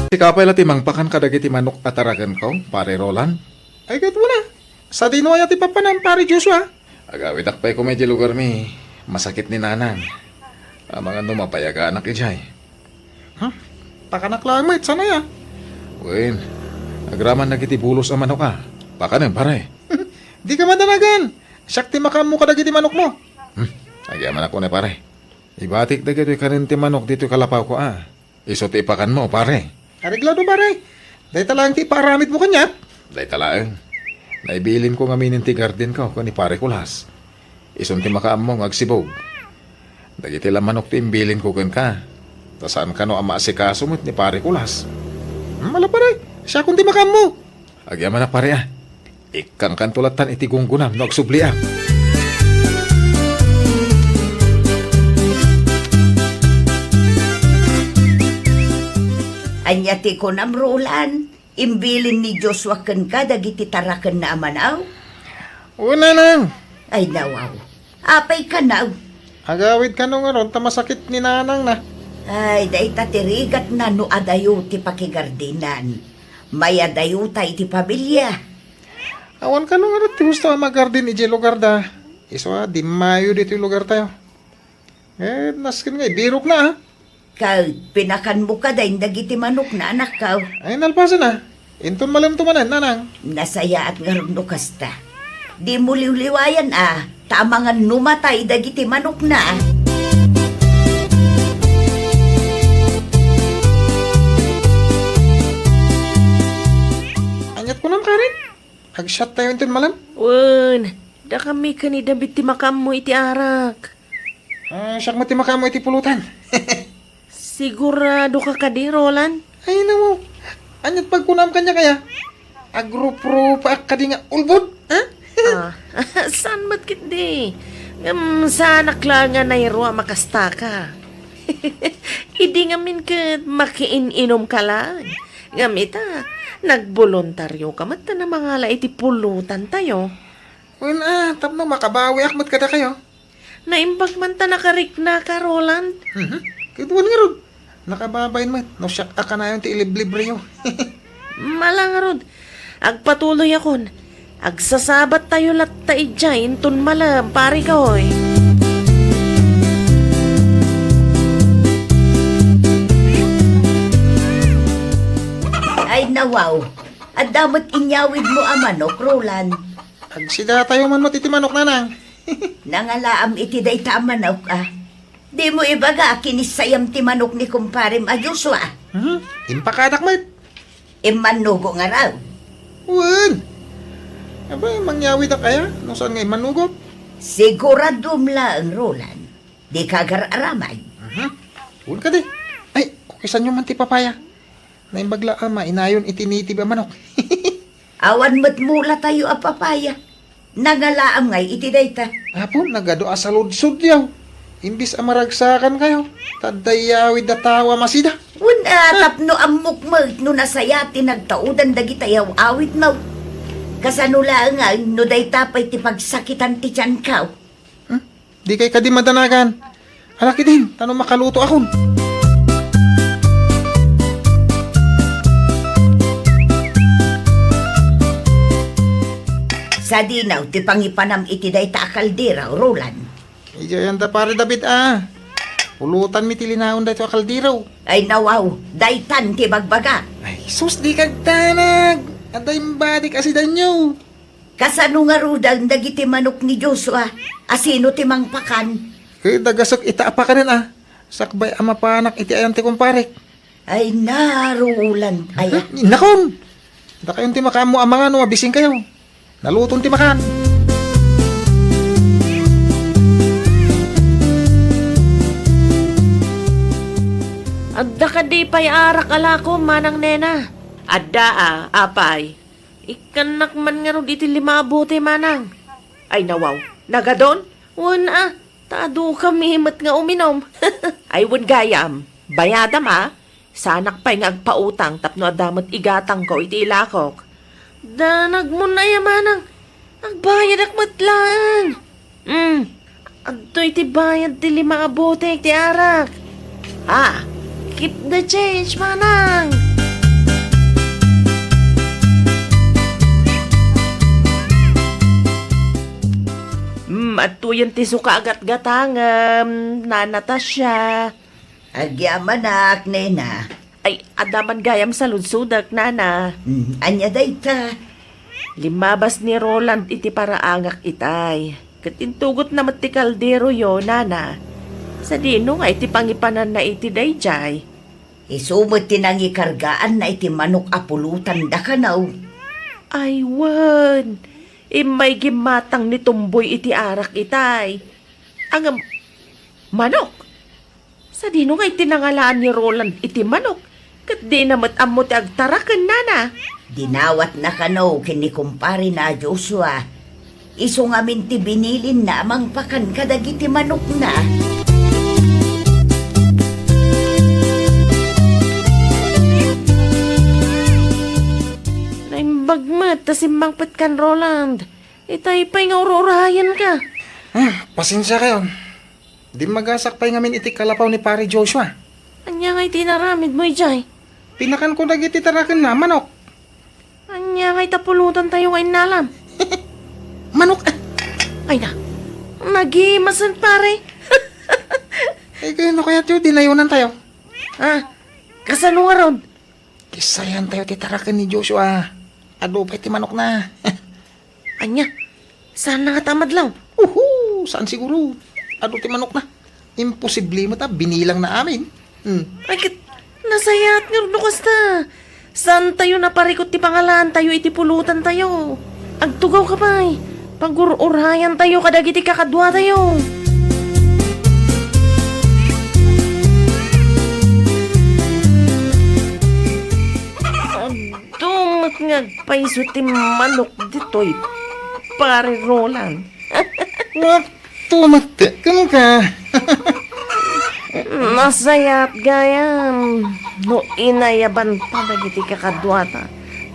Sikapay la timang pakan kadagiti manok ataragan ko, pare Roland. Ay, kat mo na. Sa dinuaya ti papanam, pare Joshua. Agawid akpay ko medyo lugar mi. Masakit ni nanang. Ang mga numapayaga anak ijay. Ha? Pakanak lang, mate. Sana ya? Wen, agraman na kiti bulos ang manok ka. Pakanan, pare. Di ka madanagan. Sakti makam mo kadagiti manok mo. Agyaman ako na, pare. Ibatik dagiti karinti manok dito kalapaw ko, ah. Isot ipakan mo, pare. Areglado, pare. Dahil talang ti paramit mo kanyat. Dahil talang. Naibilin ko nga mininti garden ko ni pare kulas. Isot ti makaam mo agsibog. Dagiti lang manok ti imbilin ko ka. Tasaan ka no ama asikaso mo ni pare kulas. Mala, pare. Siya kundi makaam mo. Agyaman na, pare, ah. Ikang kantulatan iti gunggunam no agsubli, ah. Anyati ko namrulan, imbilin ni Joshua ken ka dagiti taraken na amanaw. Una nang. Ay nawaw, apay ka naw. Agawid ka nung aron, tamasakit ni nanang na. Ay, day tatirigat na no adayo ti pakigardinan. May adayo tay ti pamilya. Awan ka nung aron, ti gusto mag-garden iji lugar da. Iso, di mayo dito yung lugar tayo. Naskin nga, birok na, ah. Kag pinakan mo ka day dagiti manok na anak ka. Ay, nalpasan na. Inton malam tumanan, nanang. Nasaya at ngaruno kasta. Di mo liwliwayan ah. Tamangan numatay dagiti manok na ah. Anyat ko nang karin. Ag-shot tayo inton malam. Wen, da kami kanidabit ti makam mo iti arak. Siyak matimaka mo iti pulutan. Sigurado ka ka di, Roland? Ay, mo. Anyat pagkunam kanya kaya. Agrup-rup ka di nga ulbod. Ha? Saan mat kit di? Sana kla nga nairwa makasta ka. Idi nga min ka makiin-inom ka lang. Ngamita, nagbolontaryo ka mat na mga la iti pulutan tayo. Wen, tapno makabawi akmat kada kayo. Naimbag man ta nakarikna ka, Roland. Kituan nga rod. Nakababayin man. No, siyak ka na yung ti iliblibre yun. Malangarod, agpatuloy akon. Agsasabat tayo latta idyain tun malam, pari ka hoy. Ay nawaw, at damat inyawid mo ang manok, Roland. Agsida tayo man matiti manok nanang. Nangalaam iti day ta ang manok ah. Di mo ibaga kinisayam ti manok ni kumparim a Joshua. Impakadak mat. Imanugo nga raw. Wen. Abay, mangyawid na kaya? No saan nga manugot? Siguradum lang, Roland. Di ka gar-aramay. Wen ka di. Ay, kukisan nyo man ti papaya. Naimbagla ama, inayon itinitib ang manok. Awan mo't mula tayo a papaya. Nangalaam ngay iti dayta. Apo, nagado sa ludsud yaw. Imbis amaragsakan kayo. Tadayawid na tawa masida. Una tapno ang mukmag no nasayati nagtaudan dagitayaw awit mo. Kasanula nga no day tapay ti pagsakitan ti tiyan kaw. Di kay kadi madanagan. Alaki din, tanong makaluto akon. Sa dinaw ti pangipanam iti dayta a kaldera, Roland. Iyayan da pare David Pulutan mi tilinaon da ito akaldiraw. Ay nawaw, daytan ti bagbaga. Ay, sus di kagtanag. Aday mbadi kasi danyo. Kasano nga rudang dagiti manok ni Joshua, asino ti mangpakan. Kaya dagasok itaapa ka rin Sakbay ama panak iti ayan ti kumpare. Ay narulan, ay Nakon! Da kayon ti makaan mo amangan no, mabising kayo. Naluton ti makan. Adda ka di pa'y arak ala ko, manang nena. Adda apay. Ikanak man nga ron iti limabuti, manang. Ay nawaw, nagadon? Wan tado kami mat nga uminom. Ay wan gayam, bayadam Sanak pa'y nga agpautang tapno adamat igatang ko iti ilakok. Danag mo na manang. Agbayad akmat lang. Adto iti bayad ti limabuti iti arak. Keep the change, manang. Matuyan ti suka agat-gatangam, nanatasya. Agyaman nak, nena. Ay, adaman gayam sa lunsudak, nana. Anya dayta. Limabas ni Roland iti paraangak itay. Katintugot na ti kaldero yo, nana. Sa dino nga iti pangipanan na iti dayjay. Isumot tinangi kargaan na iti manok apulutan da kanaw. Ay, wan. Imay gimatang ni tumboy iti arak itay. Ang manok. Sa dino nga iti nangalaan ni Roland iti manok. Kat di namat amo ti agtarakan, nana. Dinawat na kanaw kini kumpare na Joshua. Iso nga minti binilin na amang pakan kadagiti manok na. Na'imbagmat ta simbang petkan Roland. Itay pa'y nga ururayan ka. Pasensya kayo. Di magasak pa ngamin iti kalapaw ni pare Joshua. Anya nga'y tinaramid mo, ijay. Pinakan ko dagiti taraken na manok. Anya nga'y tapulutan tayo ngayon nalam. Manok! Ay na, nagimasan pare. Eh, kaya kaya tiyo, dinayunan tayo. Ah, kasano nga ron? Kisayan tayo ti taraken ni Joshua. Ado pa ti manok na. Anya, saan nakatamad lang? Saan siguro? Ado ti manok na. Imposible mo ta, binilang na amin. Ay, nasayat nga ron kasta. Saan tayo naparikot ti pangalan tayo iti pulutan tayo? Agtugaw ka pa'y. Pag-ururayan tayo kadagiti kakadwa tayo. Dumat nga paiso ti manok dito'y pare Roland. Tumate, kamo ka. Nasayat gayam. No inayaban pa dagiti kakadwata.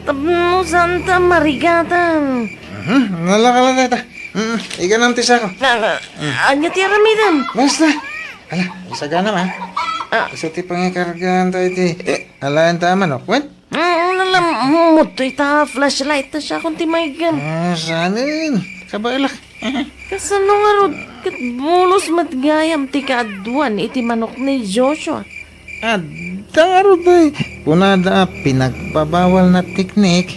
Tapno santa marigatan. Nalakala na ita. Iga nam ti sako. Anya ti aramidan. Basta. Ala, isaga naman. Iso ti pangikargaan tayo ti. Alaan ta manok, wen? Alam mo to ita flashlight na siya kung ti maigan. Sanin. Kabailak. Kasano nga rod kat bulos matgayam ti kaadwan iti manok ni Joshua. Daro day. Punada pinagbabawal na teknik.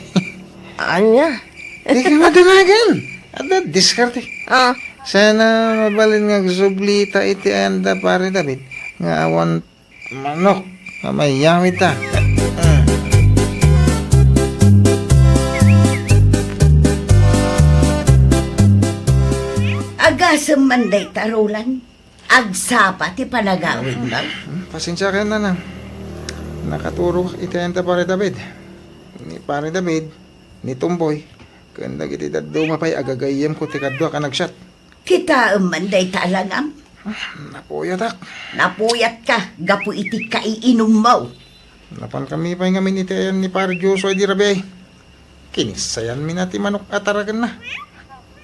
Anya? Di ka madanagan. Ada diskarte. Sana mabalin nga sublita iti anda pare David. Nga awan manok. Mamayamit ta. Agasam manday tarulan. Agsapa ti panagawin lang. Pasensya ka na. Nakaturo iti anda pare David. Ni pare David, ni Tumboy. Kanda iti daduma pa'y agagayam ko ti kadwa ka nagshot. Kita manday talangam. Napuyat ak. Napuyat ka, gapu iti kaiinom mo. Napan kami pa'y ngamin iti ayan ni pare Joshua di rabi. Kinisayan mi na ti manok ataragan na.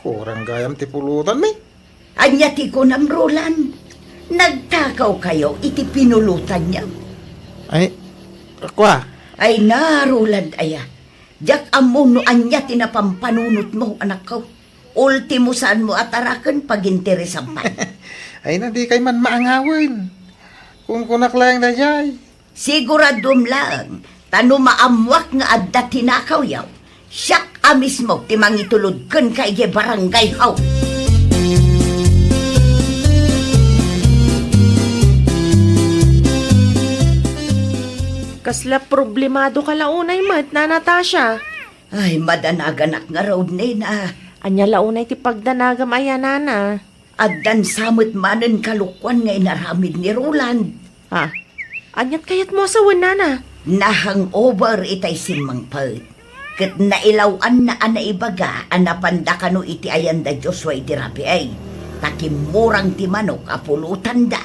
Kurang gayam ti pulutan mi. Anya ti ko nam Roland. Nagtakaw kayo iti pinulutan niya. Ay, kwa. Ay na Roland aya. Jak amuno anya tinapampanunot mo anak ko. Ultimo saan mo atarakan pag interesan pa. Ay na di kay man maangawin. Kung kunaklayang na jay. Siguradom lang. Tano maamwak nga adda tinakaw yaw. Siyak amis mo ti mangitulod ken kay barangay haw. Kasla problemado ka launay mat na Natasha. Ay madanaganak nga raw nena. Anya launay ti pagdanagam ayanana. Addan samot manen kalukwan nga inaramid ni Roland. Anyat kayat mo sa nana. Nahang-over itay simang pag. Kat nailawan na anaibaga anapanda kano iti ayanda Joshua iti rabi ay. Takimurang ti manok apulutan da.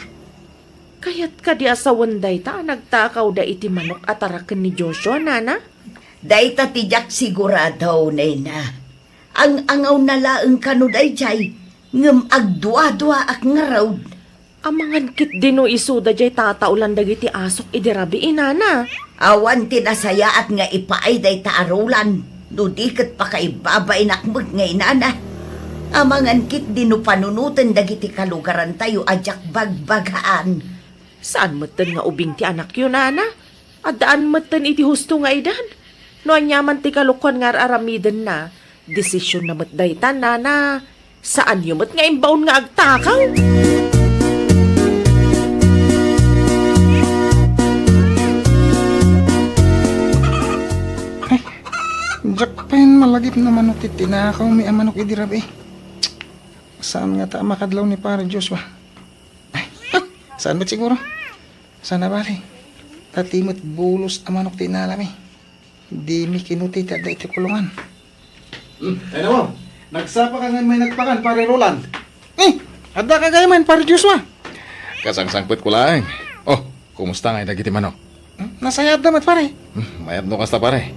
Kayat ka di asawan day ta nagtakaw da iti manok atarakan ni Joshua, nana? Dayta tijak sigurado, nena. Ang angaw na laeng kano day jay, ngem agdua-dua ak ngaraw. Amangan kit dino isuda jay tataulan dagiti asok idirabi inana. Awan tinasaya at nga ipaay day taarulan. No diket pa kay babay nakmag nga inana. Amangan kit dino panunutan dagiti kalugaran tayo ajak bagbagaan. Saan matan nga ubing ti anak yun, nana? At daan matan iti husto nga idan? No anyaman ti kalukuan nga aramidan na, desisyon na matdaytan, nana. Saan yung mat nga imbaon nga agtakaw? Jak pa yun malagip na manok ti tinakaw may amanok idirab eh. Saan nga ta makadlaw ni pare Joshua? Ay, saan ba siguro? Sana bali. Tatimot bulos amanok tinalam eh. Di mi kinuti tada iti kulungan. Ay naman, nagsapa ka nga may nagpakan pare Roland. Adda ka gaya man pare Joshua. Kasangsangpit ko lang. Oh, kumusta nga dagiti manok? Nasayad damat pare. Mayat no kasta pare.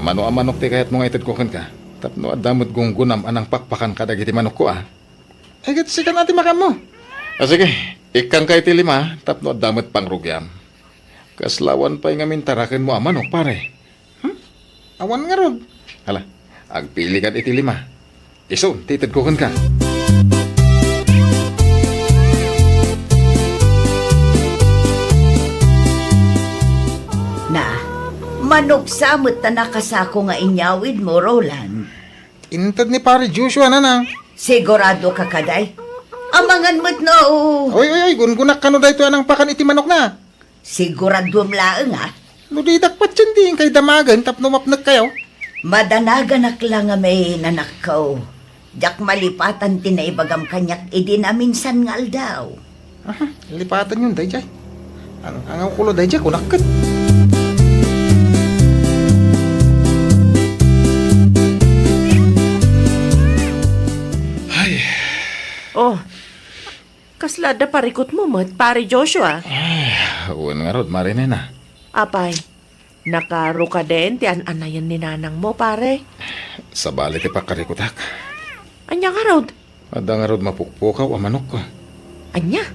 Mano ang manok ti kayat mo nga itid kukin ka. Tapno adamot gunggunam anang pakpakan ka dagiti manok ko ah. Ay gat sikan natin makam mo. Sige, ikan kay ti 5, tapno adamot pangrugyam. Kaslawan pa nga mintarakin mo ang manok pare. Awan nga rod. Hala, agpili ka iti 5. Isun, titid kukin ka. Na, manok samot na nakasako nga inyawid mo, Roland. Intad ni pare Joshua nanang. Sigurado ka kaday? Amangan mo't no. Oy, gungunak ka no dahito anang pakan iti manok na. Sigurado mlaang ha. No di dakpat dyan din kay damagan tapno mapnag kayo. Madanagan lang nga may nanakaw. Jak malipatan tinaibagam kanyak idinaminsan nga aldaw. Aha, lipatan yun dayjay. Ang kulo dayjay kunakit. Oh, kaslada parikot mo mat, pare Joshua. Uwan nga rod, marinena. Apay, nakaro ka din ti anayan ni nanang mo, pare. Sa balit ipakarikutak. Anya nga rod? Ada nga rod mapukpukaw ang manok ko. Anya?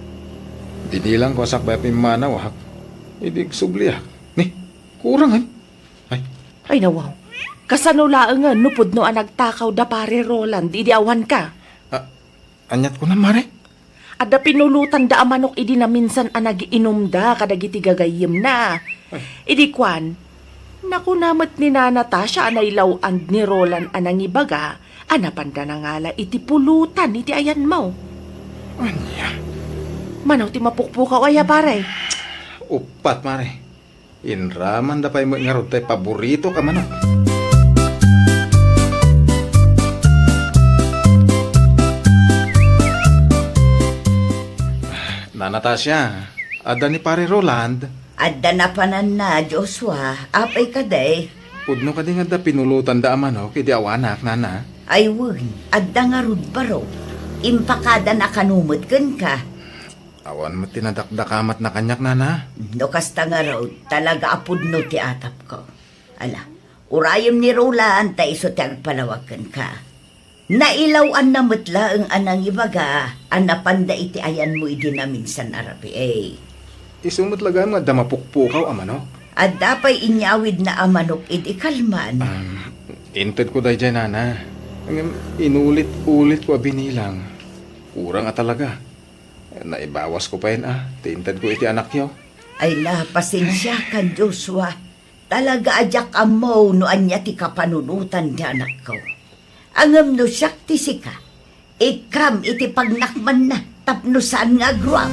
Dinilang ko asak bayapin manaw hak. Idig subliak. Ni, kurangan. Ay nawaw. Kasanulaan nga, nupod no ang nagtakaw da pare Roland, idiawan ka. Anyat ko na mare. Ada pinulutan da amanok idi na minsan anagiinom da kadagiti gagayim na. Idi kwan, naku namat ni Nana Tasha anay lawan ni Roland anang ibaga, anapan da na ngala iti pulutan iti ayan mo. Anya? Manaw ti mapukpukaw aya pare. Upat mare. Inraman da pa'y mo nga rod tay paborito ka manok. Natasha, ada ni pare Roland. Adda na panan na, Joshua. Apay kaday. Pudno ka di nga da pinulutan da amano, kidi awanak, nana. Ay wun, adda nga rud baro. Impakada na kanumot kan ka. Awan mo tinadakdakamat na kanyak, nana. No kasta nga raw, talaga apod no ti atap ko. Ala, urayom ni Roland, ta iso ti agpalawakan ka. Nailawan na mutla ang anang ibaga, anapanda iti ayan mo idi na minsan arapi eh. Isumot lagan nga da mapukpukaw amano. At dapay inyawid na amanok idi kalman. Inted ko dahi dyan, nana. Inulit-ulit ko binilang. Kurang talaga. Naibawas ko pa yun Tinted ko iti anak yo. Ay la, pasensya ka, Joshua. Talaga ajak amaw no anya ti kapanunutan di anak ko. Angam no siyak ti sika. Ikam iti pagnakman na tapno saan nga agruam.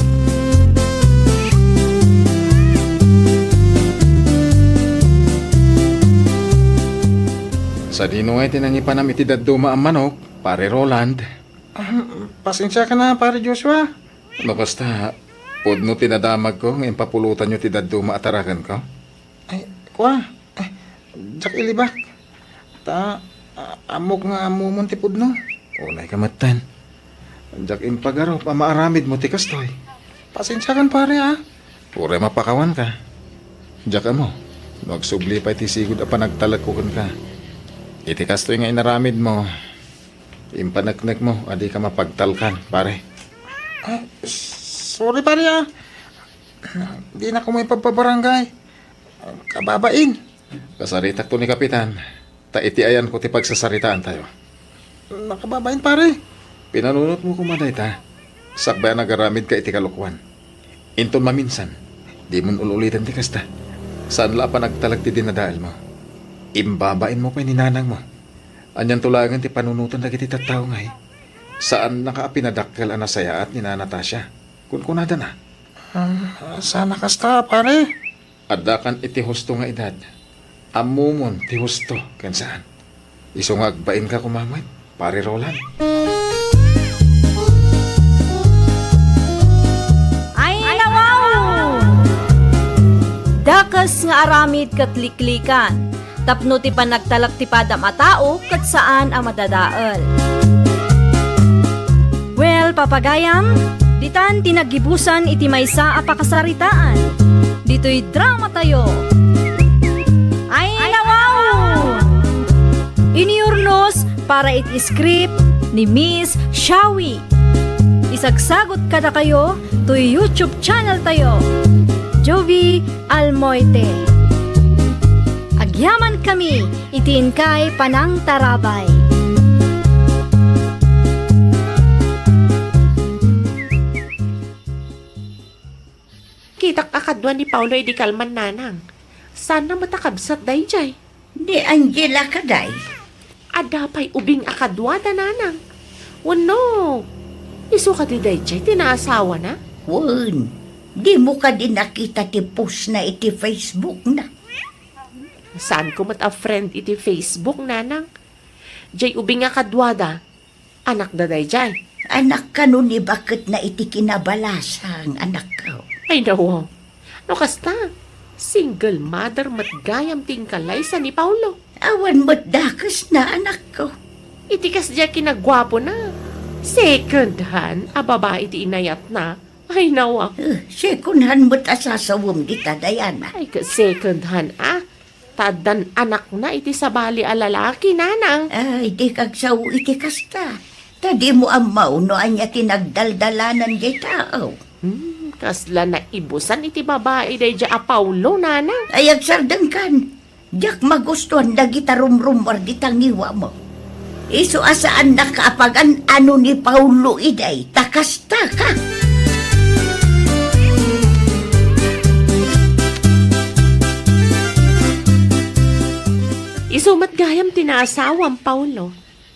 Sa dino nga tinangipanam iti daduma ang manok, pare Roland. Pasensya ka na, pare Joshua. No basta, pudno tinadamag ko, ngayon papulutan nyo ti daduma at taragan ko. Ay, kwa, jak ilibak. Amok nga amumon ti pudno. Unay kamatan. Jak impagaro, pamaaramid mo ti kastoy. Pasensya kan pare Pure mapakawan ka. Jak mo, nagsubli pa ti sigod a panagtalagkukan ka. Iti kastoy nga inaramid mo. Impanagnak mo, adi ka mapagtalkan, pare. Sorry pare Di na ko may pagpabarangay. Kababain. Kasaritak to ni Kapitan. Ta iti ayan ko ti pagsasaritaan tayo. Nakababain pare. Pinanunot mo kumaday ta. Sakbay nagaramid ka iti kalukwan. Inton maminsan, di mo ululitan ti kasta. Saan la pa nagtalag ti dinadaal mo? Imbabain mo pa ni nanang mo. Anyan tulagan ti panunutan dagiti tattao nga eh. Saan nakaapinadakkel ana saya at ni Nana Tasya? Kunkunada na. Sana kasta pare. Adakan iti husto nga edad. Amumon ti husto ken saan. Isungagbain ka kumamay, pare Roland. Ay, nawaw! Dakas nga aramid kat liklikan. Tapno ti panagtalak ti padam a tao kat saan a madadaal. Well, papagayam, ditan tinagibusan iti maysa a pakasaritaan. Dito'y drama tayo. Ay, nawaw! Iniurnos para iti script ni Miss Shawi. Isagsagot kada kayo to YouTube channel tayo. Jovi Almoite. Agyaman kami itin kay Panang Tarabay. Kitak akadwa ni Paulo di kalman nanang. Sana matakabsat day jay. Di Angela kaday. Adapay ubing akadwa da nanang. Wano, iso ka di day jay, tinaasawa na? Wan, di mo ka din nakita ti post na iti Facebook na. Saan ko mat a friend iti Facebook nanang? Jay ubing akadwa da. Anak da day jay. Anak ka nun ni bakit na iti kinabalasang anak ka. Ay nawaw. No kasta, single mother matgayam tingkalay sa ni Paulo. Awan mo't dakas na anak ko. Itikas diya kinagwapo na. Second hand, a babae ti inayat na. Ay nawa. Second hand mo't asasawom dita, Diana. Ay ka second hand Tadan anak na iti sabali a lalaki nanang. Ay, di kagsaw iti kasta. Tadi mo ang mauno anya tinagdaldalanan di tao. Kasla na ibusan iti babae day a Paulo nanang. Ay, agsardang kan. Diyak magustuhan na gitarumrumor di tangiwa mo. Iso asaan nakaapagan ano ni Paulo iday, takasta ka. Isumat gayam tinaasawang Paulo.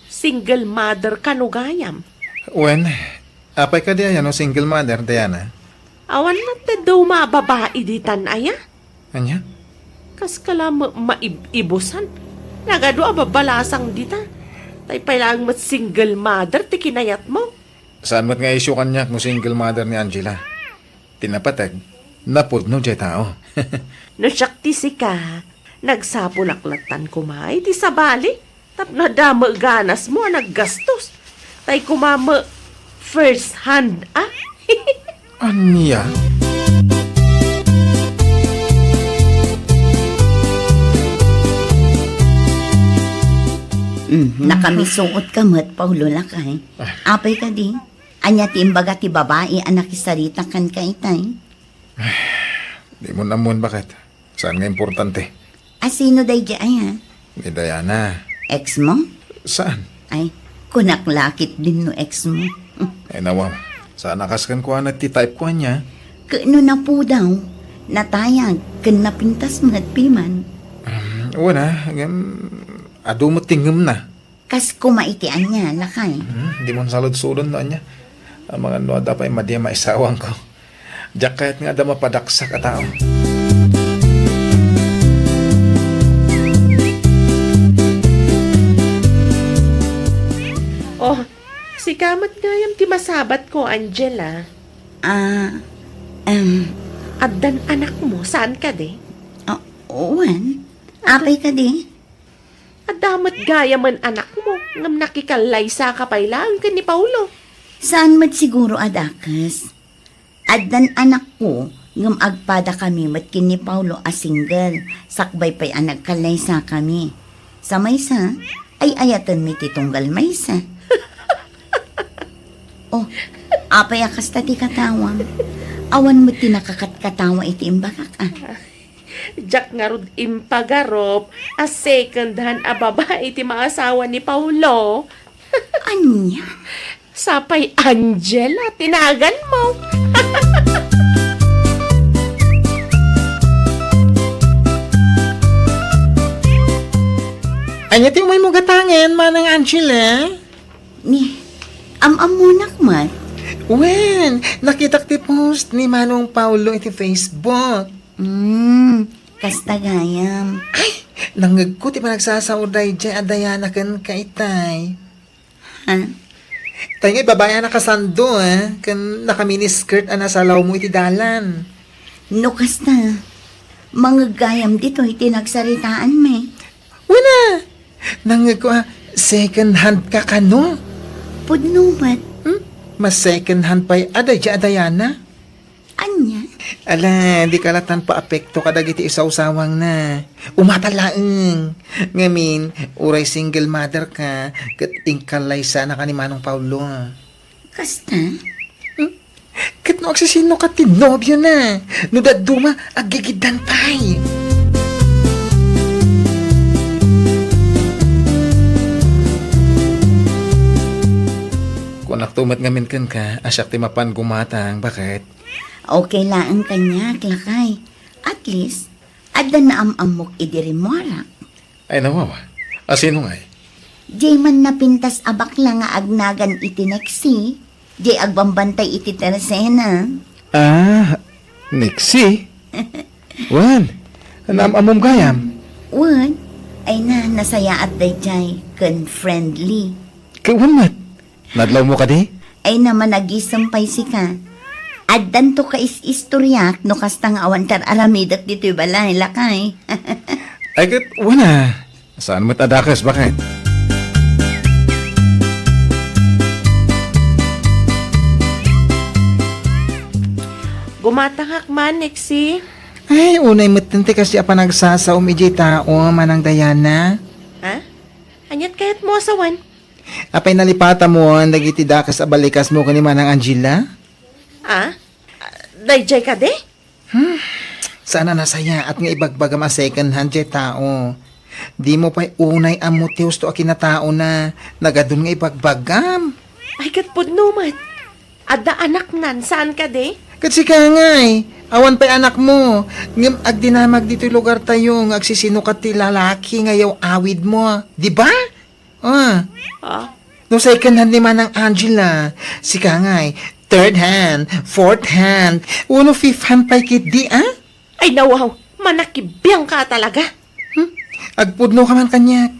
Single mother kanugayam. Wen, apay ka di ayan o single mother, Diana? Awan na te daw mababae di tanaya. Anya? Kas kala maibusan. Nagado ababalasang dita. Tay lang mat single mother ti kinayat mo. Saan mo't nga isyu kanyak no single mother ni Angela? Tinapatag, napudno jay tao. No siyak ti sika. Nagsapulaklatan kumay ti sabali. Tap na dama ganas mo naggastos. Tay kumama first hand Anya? Nakamisuot ka mo't Paulo lakay. Apay ka di. Anya ti imbaga ti babae anak isarita kan ka itay. Di mo namun bakit? Saan nga importante? Asino day di ay ha? Ni Diana. Ex mo? Saan? Ay, kunaklakit din no ex mo. Ay nawaw. Saan nakaskan ko na ti type ko niya? Kano na po daw, natayag, kan napintas mo at piman. Wala. Ado mo tingam na. Kas kumaitian niya, lakay. Di mo salod-sulon na niya. Ang mga noda pa yung madya maisawang ko. Diyak kahit nga da mapadaksak ka tao. Oh, si kamat gayam ti masabat ko, Angela. Addan anak mo, saan ka de? Owan, apay ka di. Adamat gayaman anak mo, ngam nakikalay sa kapailang ka ni Paulo. Saan mat siguro adakas? Addan anak ko, ngam agpada kami mat kini Paulo a single, sakbay pa'y anak kalay sa kami. Sa maysa, ay ayatan mi titunggal maysa. Oh, apay akas tati katawang. Awan mo tinakakat-katawa iti imbagak Jack nga rod impagarop, a second hand a babae ti maasawa ni Paulo. Anya? Sapay Angela, tinagan mo. Anya ti umay mo gatangen, manang Angela? Ni, amamunak man. Wen, nakita ti post ni Manong Paulo iti Facebook. Kasta gayam. Ay, langag ko ti panagsasauday dyan adayana kan kaitay. Ha? Tayo nga babaya na kasando kan naka-miniskirt ana sa law mo iti dalan. No kasta. Mga gayam dito iti nagsaritaan me. Wala, langag ko second hand ka kano. Pudnumat. Mas second hand pa'y aday dyan adayana. Anya? Ala, di kalatan pa apekto kadag iti isaw-sawang na. Umatalaeng. Ngamin, uray single mother ka, kat ingkalay sana ka ni Manong Paulo. Kasta? Kat no aksisino ka tinobyo na. No daduma, agigidan pa'y. Kung naktumat ngamin kan ka, asyak ti mapan gumatang, bakit? Okay lang kanya, klakay. At least, ada na amok idirimora. Ay nawawa, asino nga Di man napintas abak lang nga agnagan iti neksi. Di agbambantay iti teresena. Ah, Nixie? Wan, amom gayam. Wan, ay na nasaya at dayjay kan friendly. Kawan mat, nadlaw mo ka di? Ay naman nagisampay si ka. Addan to ka istoryak no kastang awantar aramidat dito balay lakay. Ay kat, wana. Saan mo't adakas, bakit? Gumatangak man, Nixie. Ay, unay matante kasi apa nagsasaom ijay tao, manang Diana. Ha? Anyat kayat mo asawan? Apay nalipata mo, nagiti dakas abalikas mo kanima ng Angela? Ah? Dayjay ka de? Sana nasaya at nga ibagbagam a second hand jay tao. Di mo pa'y unay amutios to akinatao na nagadun nga ibagbagam. Ay, katpod numat. Adda anak nan, saan ka de? Kasi ka ngay, awan pa'y anak mo. Ngam agdinamag dito lugar tayo, ng agsisinukat ti lalaki ngayaw awid mo. Di ba? Ah. Ah? No second hand ni Manang Angela, si Kangay, third hand, fourth hand, uno fifth hand pa'y kit di, ah? Ay, nawaw. Manakibiyang ka talaga. Agpudno ka man kanya.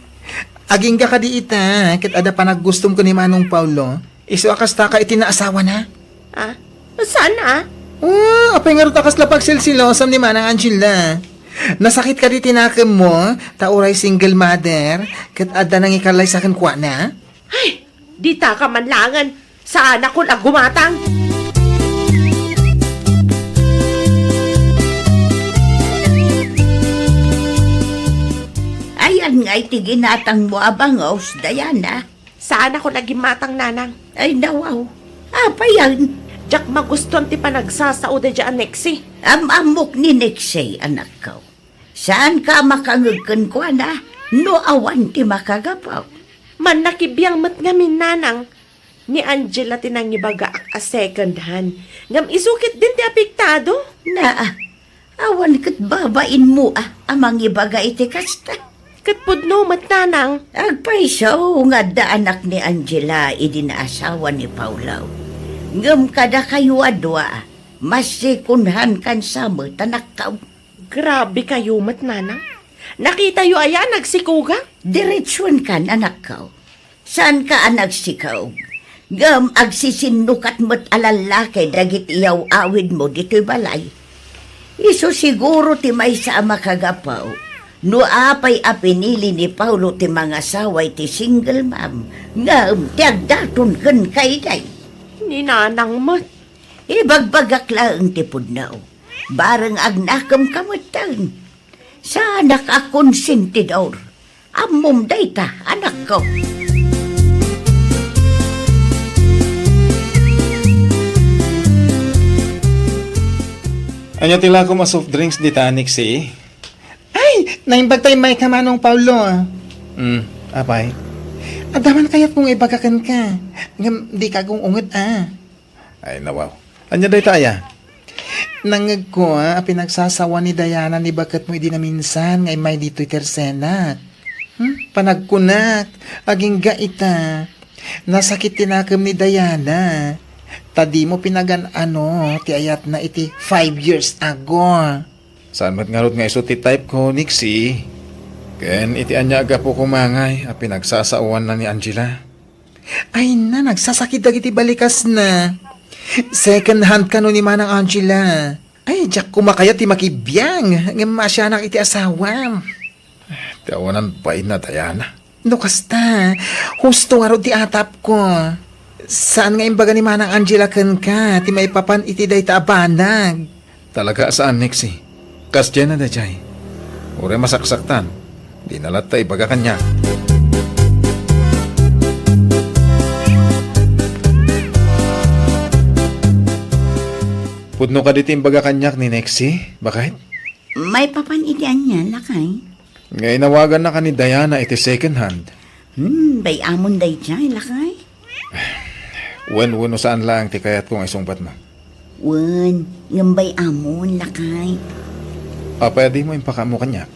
Aging ka di ita, kit ada pa naggustom ko ni Manong Paulo. Iso akas ta ka itinaasawa na. Ah? Saan ah? Oh, apay nga akas lapag silsilosam ni Manang Angela. Nasakit ka di tinakam mo, tauray single mother, kit ada nang ikalay sa akin kwa na. Ay, di ta ka manlangan. Saan ako gumatang? Ayan nga iti ginatang mo abangos, Diana. Saan ako nagimatang nanang? Ay nawaw. Apayan. Jack maguston ti panagsasao de dyan, Nexie. Amok ni Nexay, anak ko. Saan ka makangagkan ko na? No awan ti makagapaw. Man nakibiyang mat ngamin nanang. Ni Angela tinangibaga a second hand. Ngam isukit din ti apektado. Na, awan kat babain mo amang ibaga iti kasta. Katpudno mat nanang. Agpaisaw nga da anak ni Angela idinaasawa ni Paulaw. Ngam kada kayo adwa, masikunhan kan sa mo tanak ka. Grabe kayo mat nanang. Nakita yu ayan nagsikuga? Diretsyon kan anak ka. Saan ka nagsikaw? Ngam agsisinukat mo't alalaki dagit iyaw awid mo dito'y balay. Iso siguro ti may sa makagapaw. No apay apinili ni Paulo ti mga saway ti single mom. Ngam ti agdaton ken kay day. Ni nanang mat. Ibagbagak lang ti pudnaw. Bareng agnakam kamutan. Sa anak akong sintidor. Amom dayta anak ko. Anya tila ko ma soft drinks di tanik si. Ay, naimbag tayo may kamanong Paulo. Apay. Adaman kayat kung ibagakan ka. Ngam, di ka kong unget Ay, nawaw. Anya day taya? Nangag ko pinagsasawa ni Diana ni bakat mo di na minsan ngay may dito'y tersenak. Panagkunak, aging gaita. Nasakit tinakam ni Diana. Tadi mo pinagan ti ayat na iti 5 years ago. Saan mat ngarot nga iso ti type ko, Nixie? Ken iti anya aga po kumangay, pinagsasauan na ni Angela. Ay na, nagsasakit dagiti balikas na. Second hand ka no ni Manang Angela. Ay, jak kumakaya ti makibiyang. Nga masyanak iti asawa. Tawanan pa na, Diana. No, kasta. Husto nga ro ti atap ko. Saan nga imbaga ni Manang Angela ken ka? Ti may papan iti day taabanag. Talaga saan, Nixie? Kas dyan na da jay. Ure masaksaktan. Di nalat ta ibaga kanya. Pudno ka dito imbaga kanyak ni Nexie? Bakit? May papanitian niya, lakay. Ngay nawagan na ka ni Diana iti second hand. Bay amon day jay, lakay. Wen saan lang ti kayat kong isungpat mo. Wen, ngambay amon, lakay. Pwede mo impaka mo kanyak.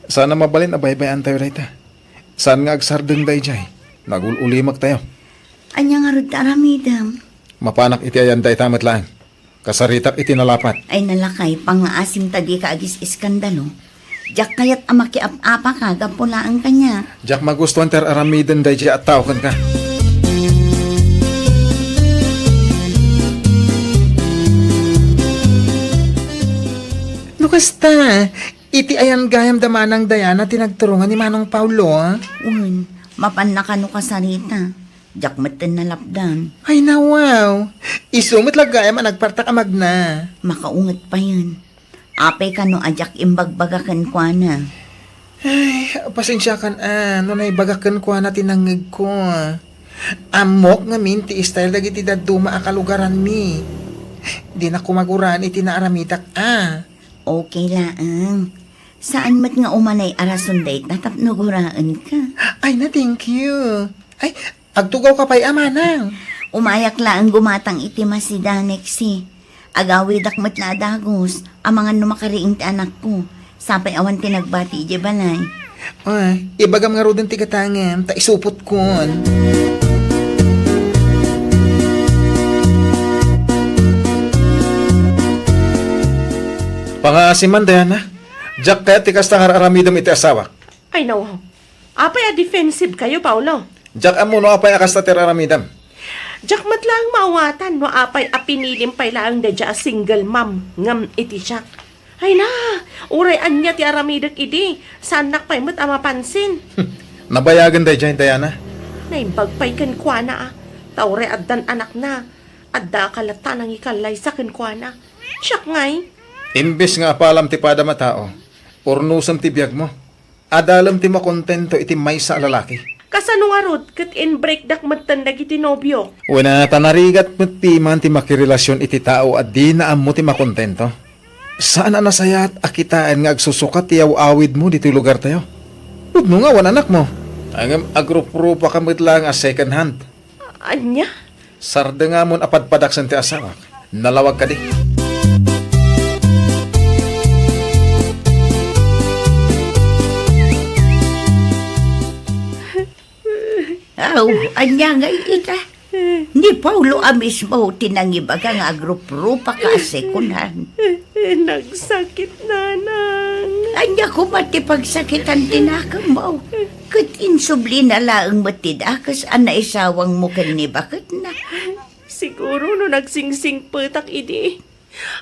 Sana mabalin abay-bayan tayo rita. Saan nga agsardeng day jay? Nagululimag tayo. Anya nga rod aramidam. Mapanak iti ayan day tamat lang. Kasaritak iti nalapat. Ay nalakay, pangaasim tadi ka agis iskandalo. Diyak kayat amakiap-apa ka, gapulaan ka niya. Jak magustuhan ter aramiden day jay at tao kan ka. Lukasta, iti ayan gayam da Manang Diana tinagturungan ni Manong Paulo, Un, mapan na kano ka sarita. Diyak matan na lapdan. Ay nawaw, isumit lang gayam nagpartak amag na. Makaungat pa yun. Apay ka no ajak imbagbagakan kwa na. Ay, pasensya kan no na ibagakan ko na tinangig ko. Amok nga minti style dagiti daduma akalugaran mi. Di na kumaguran iti naaramitak Okay laang. Saan mat nga umanay arason date natapnuguraan ka? Ay na, thank you. Ay, agtugaw ka pa'y amanang. Umayak laang gumatang iti masida Nexie. Agawi dakmat na dagos, ang mga numakariing ti anak ko. Sapay awan tinagbati di balay. Ay, ibagam nga rodin tigatangan, ta isupot kon. Pangasiman, Diana. Jack kaya tikas tangar aramidam iti asawa. Ay, nawaw. Apay defensive kayo, Paulo. Jack amuno apay akasta ter aramidam. Jack mat lang maawatan no apay apinilim pay lang da a single mom ngam iti Jack. Ay na, uray anya ti aramidak idi. Sanak pay mat amapansin. Nabayagan day dyan, Diana. Naimbagpay kan kwa na Tawre addan anak na. Adda kalata nang ikalay sa kan kwa na. Siyak ngay. Imbes nga apalam ti pada matao, ornusam ti biyag mo. Adalam ti makontento iti may sa lalaki. Kasano nga rod, kat in-break dak matandag iti nobyo. Wala tanarigat mo ti man ti makirelasyon iti tao at di na mo ti makontento. Saan na nasayat akitaan nga agsusukat ti awid mo dito lugar tayo? Pudno nga wan anak mo. Ang agrup-rupa kamit lang as second hand. Anya? Sarda nga mon apadpadaksan ti asawa. Nalawag ka di. Aw, anya nga ita. Ni Paulo mismo tinangibaga nga agrup-rupa ka asekunan. Nagsakit na nang. Anya ko mati pagsakitan tinakam mo. Kat insubli na laang matidakas ana isawang mo ni bakit na. Siguro no nagsingsing petak idi.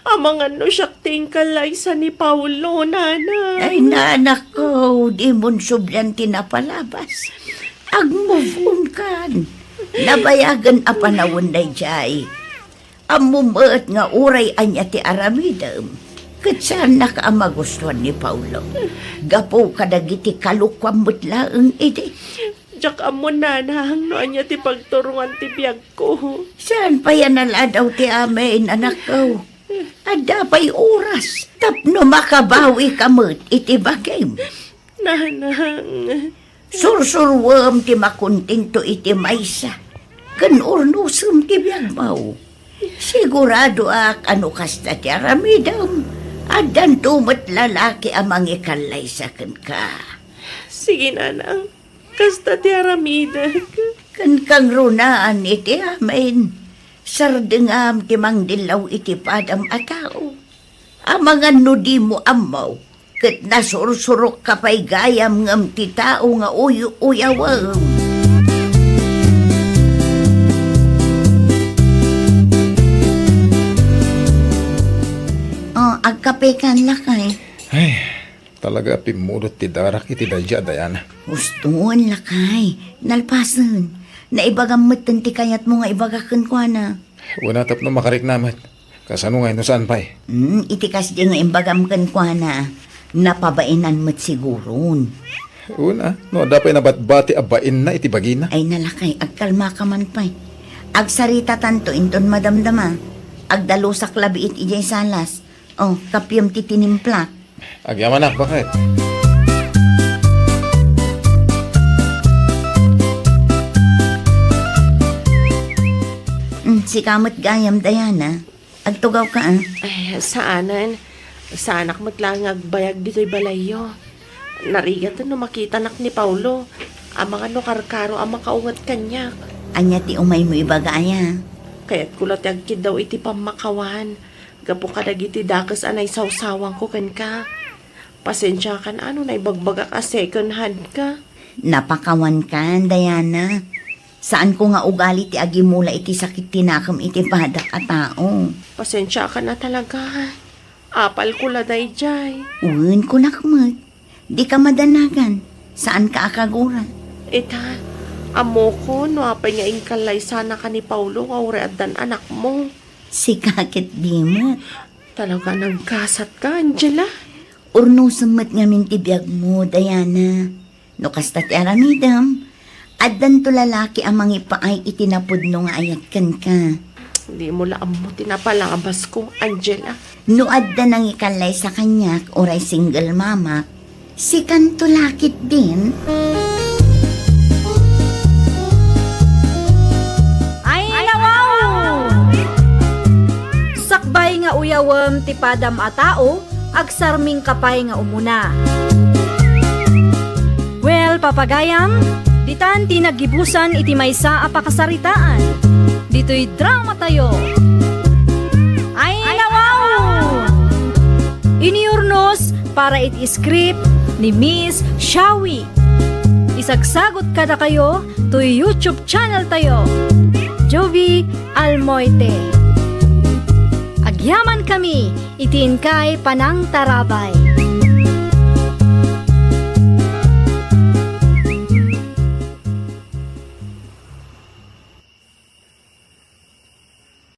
Amangan no siyak tingkalay sa ni Paulo, nana. Ay nanak ko, di mon sublan tinapalabas. Ag-move on kan. Nabayagan a panawon day jay. Amumaat nga uray anya ti aramidam. Kat saan nakaamagustuhan ni Paulo. Gapo kadagiti kalukwam mutlaang ide. Jak amon nanang no anya ti pagturungan ti biyag ko. Saan pa yan naladaw ti amin, anak ko? Ada pa'y oras. Tapno makabawi kamot iti bagay. Nanang, Sursurwam ti makontento iti maysa. Kan urnusum ti biyag mau. Sigurado ano kasta ti aramidam. Adan tumat lalaki amang ikalay sa ka. Sige, nanang. Kasta ti aramida. Kan kang runaan iti amin. Sardengam ti mangdilaw iti padam atao. Amangan no di mo amaw. Kat nasursurok kapay gayam ngam ti tao nga uyawam. Agkape kan lakay. Ay, talaga pimulot ti darak iti dadya, Dayana. Gustuon lakay. Nalpasan. Naibagamatan ti kayat mo nga ibagakan ko na. Una tap no makarik namat. Kasano nga no saan pa'y? Itikas di nga imbagamkan ko na. Napabainan mo't siguron. Una, no dapay na batbati abain na iti bagina. Ay nalakay, agkalma ka man pa'y. Agsarita tanto inton madamdama. Agdalusak labi it ijay salas. Oh, kapyam ti tinimpla. Agyaman na, bakit? Si kamot gayam, Dayana. Agtugaw ka, ah. Ay, saanan? Sa anak mo't lang agbayag dito'y balayo. Narigat no makita nak ni Paulo. Ang mga no karkaro ang makaungat kanyak. Anya ti umay mo ibagaya. Kaya't kulat agkid daw iti pamakawan. Gapo ka dagiti dakas anay sawsawang ko kan ka. Pasensya kan ano na ibagbaga ka second hand ka. Napakawan ka, Dayana. Saan ko nga ugali ti agimula iti sakit tinakam iti badak a tao. Pasensya ka na talaga. Apal ko laday jay. Uwin ko nakmat. Di ka madanagan. Saan ka akagura? Eta, amo ko no apay nga ingkalay sana ka ni Paulo nga uri adan anak mo. Si kakit di mo. Talaga nagkasat ka, Angela. Urno samat nga mintibiyag mo, Dayana. No kasta ti aramidam. Addan to lalaki ang mangipaay itinapod no nga ayat kan ka. Hindi mo laam mo tinapalabas ko, Angela. No addan ang ikalay sa kanyak oray single mama. Si kanto lakit din. Ay, nawaw! Sakbay nga uyawem ti padam a tao, agsarming kapay nga umuna. Well, papagayam, ditan tinagibusan iti maysa a pakasaritaan. Dito'y drama tayo. Ay, nawaw! Iniurnos para iti script ni Miss Shawi. Isagsagot kada kayo to YouTube channel tayo. Jovi Almoite. Agyaman kami, itin kay Panang Tarabay.